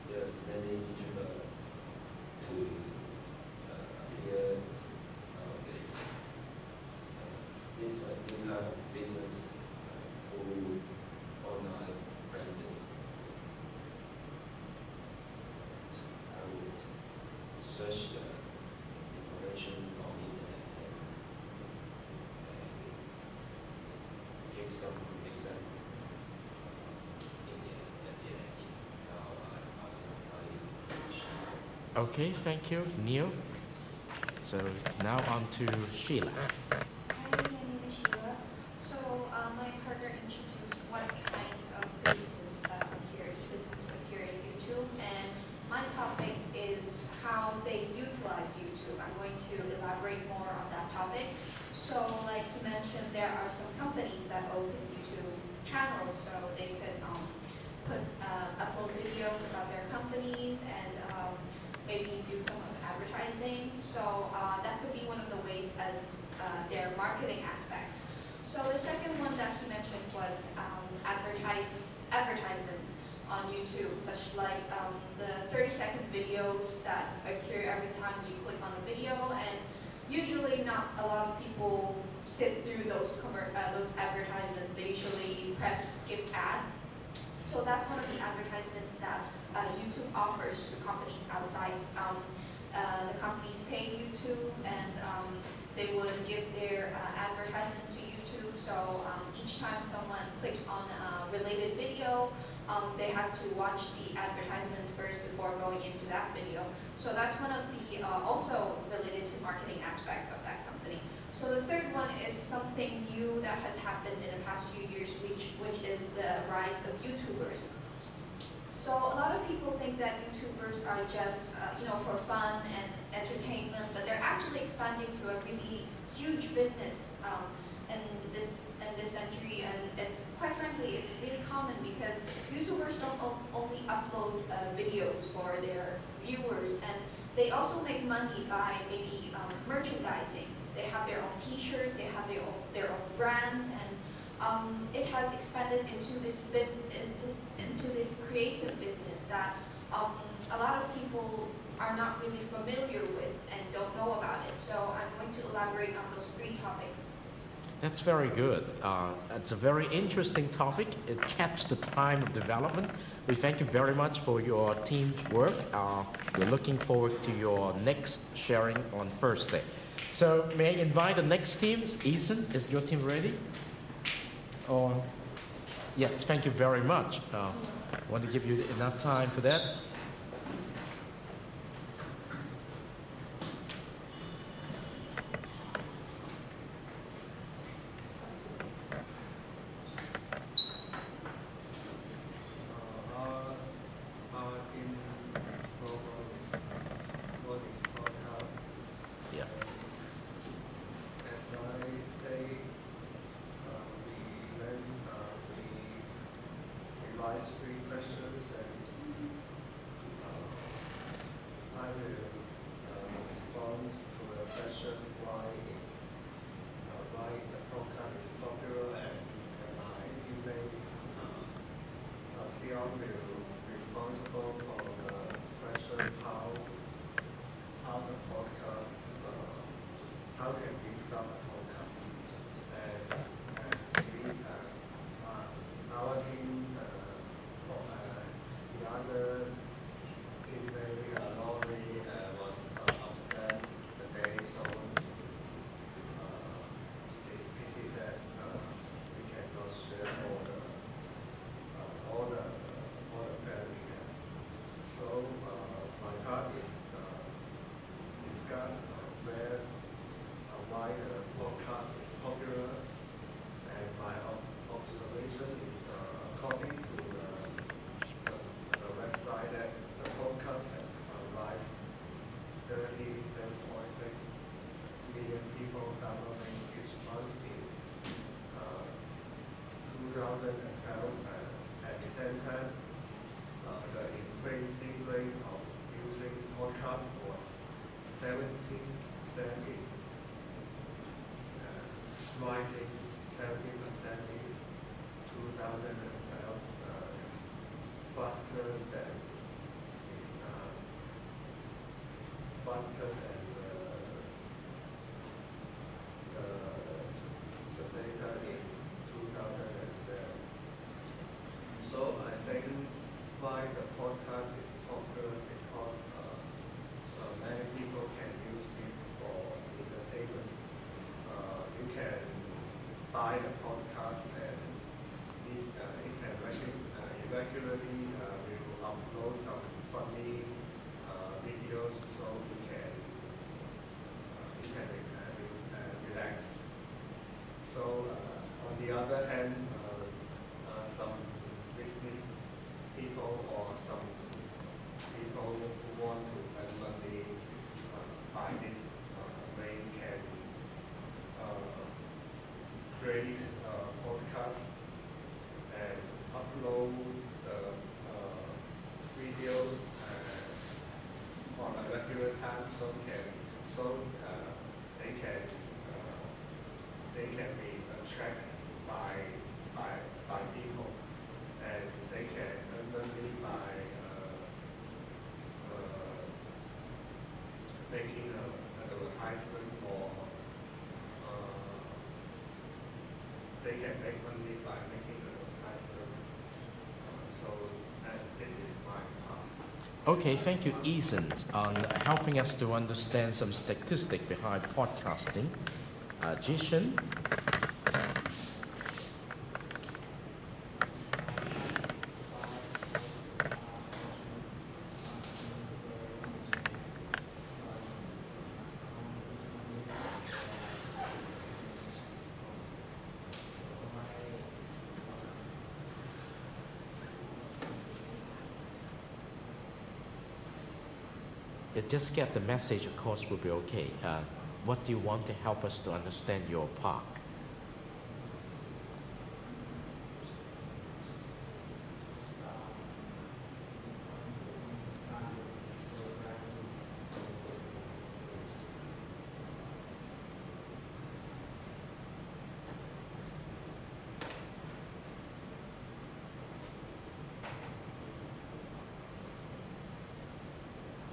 There's many YouTubers to appear this new kind of business through online brandings. I would search the information on internet and give some example.
Okay, thank you, Neil. So now on to Sheila.
Hi, my name is Sheila. So my partner introduced what kinds of businesses occur in YouTube, and my topic is how they utilize YouTube. I'm going to elaborate more on that topic. So like you mentioned, there are some companies that open YouTube channels so they could upload videos about their companies and maybe do some of the advertising. So that could be one of the ways as their marketing aspects. So the second one that he mentioned was advertisements on YouTube, such like the 30-second videos that appear every time you click on a video, and usually not a lot of people sit through those advertisements. They usually press skip ad. So that's one of the advertisements that YouTube offers to companies outside. The companies pay YouTube, and they would give their advertisements to YouTube. So each time someone clicks on a related video, they have to watch the advertisements first before going into that video. So that's one of the also related to marketing aspects of that company. So the third one is something new that has happened in the past few years, which is the rise of YouTubers. So a lot of people think that YouTubers are just for fun and entertainment, but they're actually expanding to a really huge business in this century, and it's quite frankly it's really common because YouTubers don't only upload videos for their viewers, and they also make money by maybe merchandising. They have their own T-shirt, they have their own brands, and it has expanded into this into this creative business that a lot of people are not really familiar with and don't know about it. So I'm going to elaborate on those three topics.
That's very good. It's a very interesting topic. It catches the time of development. We thank you very much for your team's work. We're looking forward to your next sharing on Thursday. So may I invite the next team? Ethan, is your team ready? Or yes, thank you very much. I want to give you enough time for that.
Our team program is what is podcast.
Yeah.
As I say, we revise three questions, and I will respond to the question why the podcast is popular, and my teammate Sion will responsible for the question how the podcast how can we start a podcast, and we our team the other teammate Laurie was upset today, so it's pity that we cannot share all the plan we have. So my part is discuss why the podcast is popular, and my observation is according to the website that the podcast has rise 37.6 million people downloading each month in 2012. At the same time, the increasing rate of using podcast was 70, rising 70% in 2012 is faster than the data in 2007. So I think why the podcast is popular because many people can use it for entertainment. You can buy the podcast, and it can regularly will upload some funny videos, so you can relax. So on the other hand, some business people or some people who want to earn money by this way can create a podcast and upload the videos on a regular time, so they can be attracted by people, and they can earn money by making an advertisement, or they can make money by making an advertisement. So this is my part.
Okay, thank you, Ethan, on helping us to understand some statistic behind podcasting. Jishan. Just get the message, of course, will be okay. What do you want to help us to understand your park?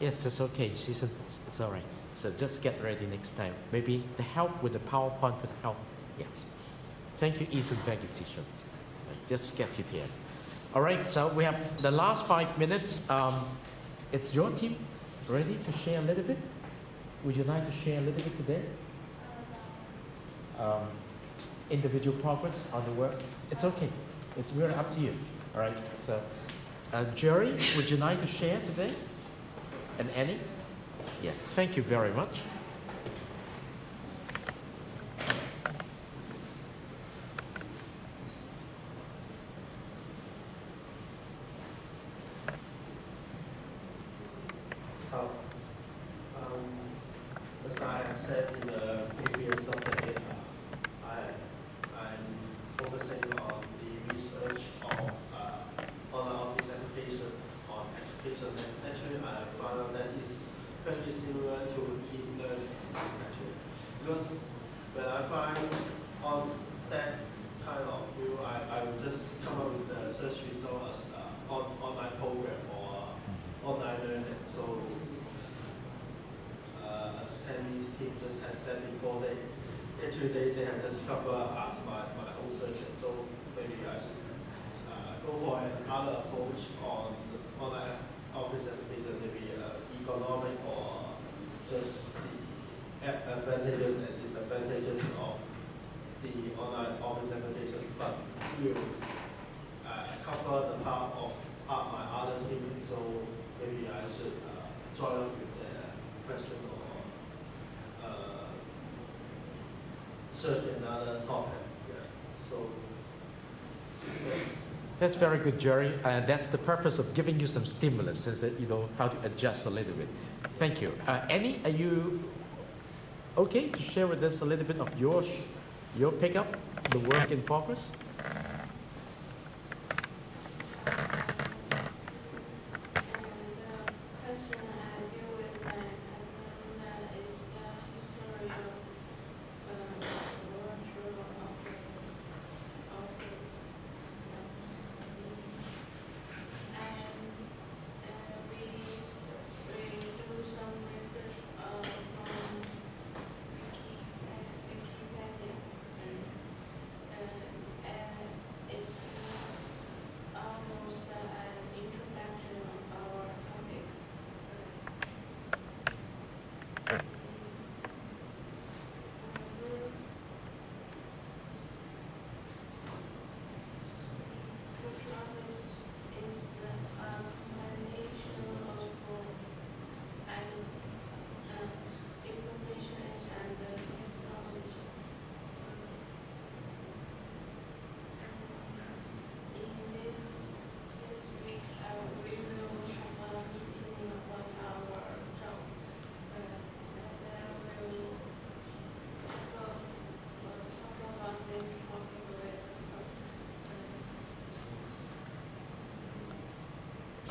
Yes, it's okay. She said it's all right. So just get ready next time. Maybe the help with the PowerPoint could help. Yes. Thank you, Ethan. Thank you, T-shirt. Just get prepared. All right. So we have the last 5 minutes. It's your team. Ready to share a little bit? Would you like to share a little bit today? Individual progress on the work. It's okay. It's really up to you. All right. So, Jerry, would you like to share today? And Annie? Yeah, thank you very much.
As I have said in the previous update, I'm focusing on the research of online office application on education. And actually, I found out that it's pretty similar to e-learning, actually. Because when I find on that kind of view, I would just come up with the search result as online program or online learning. So, as Tammy's team just had said before, they have just covered my whole search. So maybe I should go for another approach on online office application, maybe economic or just the advantages and disadvantages of the online office application, but will cover the part of my other team. So maybe I should join up with the question or search another topic. Yeah. So. Yeah.
That's very good, Jerry. That's the purpose of giving you some stimulus, so that you know how to adjust a little bit. Thank you. Annie, are you okay to share with us a little bit of your pickup, the work in progress?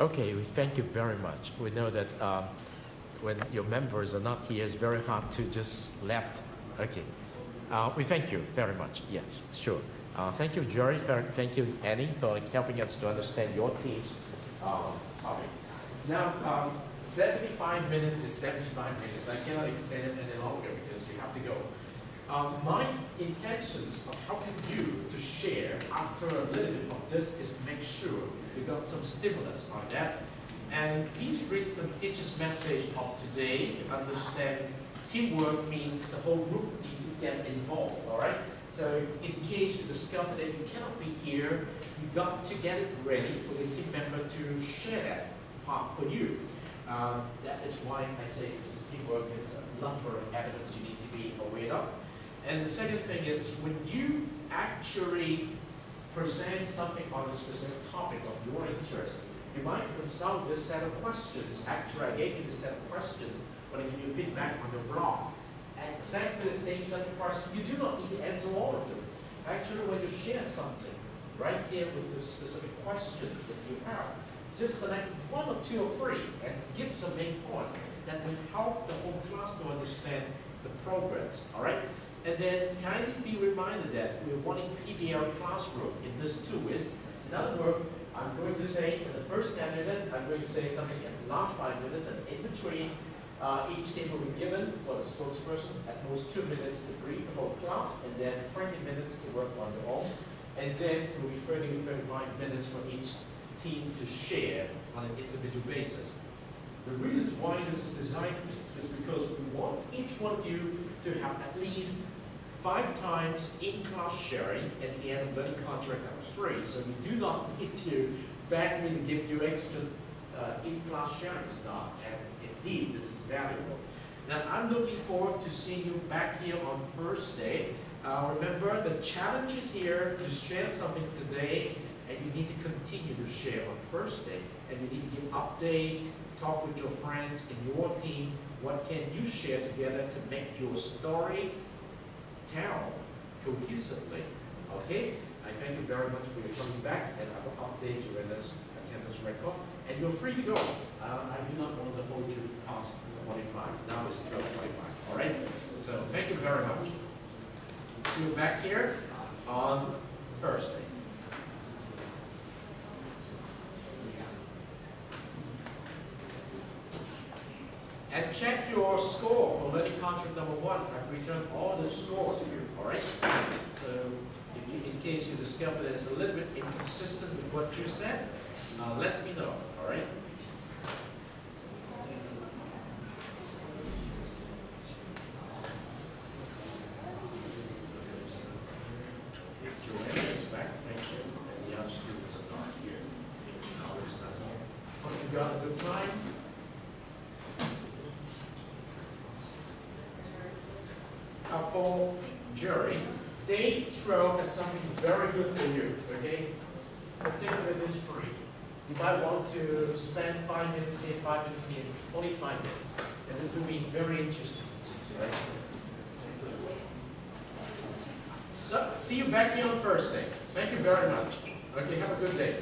Okay, we thank you very much. We know that when your members are not here, it's very hard to just left. Okay, we thank you very much. Yes, sure. Thank you, Jerry. Thank you, Annie, for helping us to understand your team's topic. Now, 75 minutes is 75 minutes. I cannot extend it any longer because you have to go. My intentions of helping you to share after a little bit of this is to make sure you got some stimulus on that. And please read the teacher's message of today to understand teamwork means the whole group need to get involved, all right? So in case you discover that you cannot be here, you got to get it ready for the team member to share that part for you. That is why I say this is teamwork. It's a number of elements you need to be aware of. And the second thing is when you actually present something on a specific topic of your interest, you might consult this set of questions. Actually, I gave you this set of questions when I give you feedback on your blog. Exactly the same set of questions. You do not need to answer all of them. Actually, when you share something, right here with the specific questions that you have, just select one or two or three and give some main point that will help the whole class to understand the progress, all right? And then kindly be reminded that we're wanting PBL classroom in this 2 weeks. In other words, I'm going to say in the first 10 minutes, I'm going to say something in the last 5 minutes, and in between, each team will be given for the spokesperson at most 2 minutes to brief the whole class, and then 20 minutes to work on their own. And then it will be 30 to 35 minutes for each team to share on an individual basis. The reason why this is designed is because we want each one of you to have at least 5 times in-class sharing at the end of learning contract number 3. So you do not need to beg me to give you extra in-class sharing stuff. And indeed, this is valuable. Now, I'm looking forward to seeing you back here on Thursday. Remember, the challenge is here. You share something today, and you need to continue to share on Thursday. And you need to give update, talk with your friends in your team. What can you share together to make your story tell cohesively? Okay? I thank you very much for your coming back, and I will update you in this attendance record. And you're free to go. I do not want to hold you past 25. Now it's 12:25. All right? So thank you very much. See you back here on Thursday. And check your score for learning contract number 1. I've returned all the score to you, all right? So in case you discover that it's a little bit inconsistent with what you said, let me know, all right? Joanna is back, thank you. And the other students are not here. Howard's not here. Hope you got a good time. For jury, day 12 had something very good for you, okay? Particularly this free. You might want to spend 5 minutes here, 5 minutes here, only 5 minutes. And it will be very interesting, right? So, see you back here on Thursday. Thank you very much. Okay, have a good day.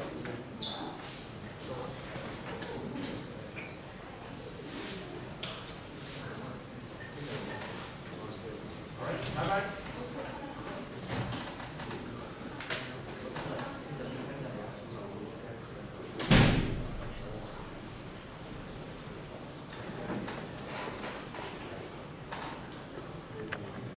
All right, bye-bye.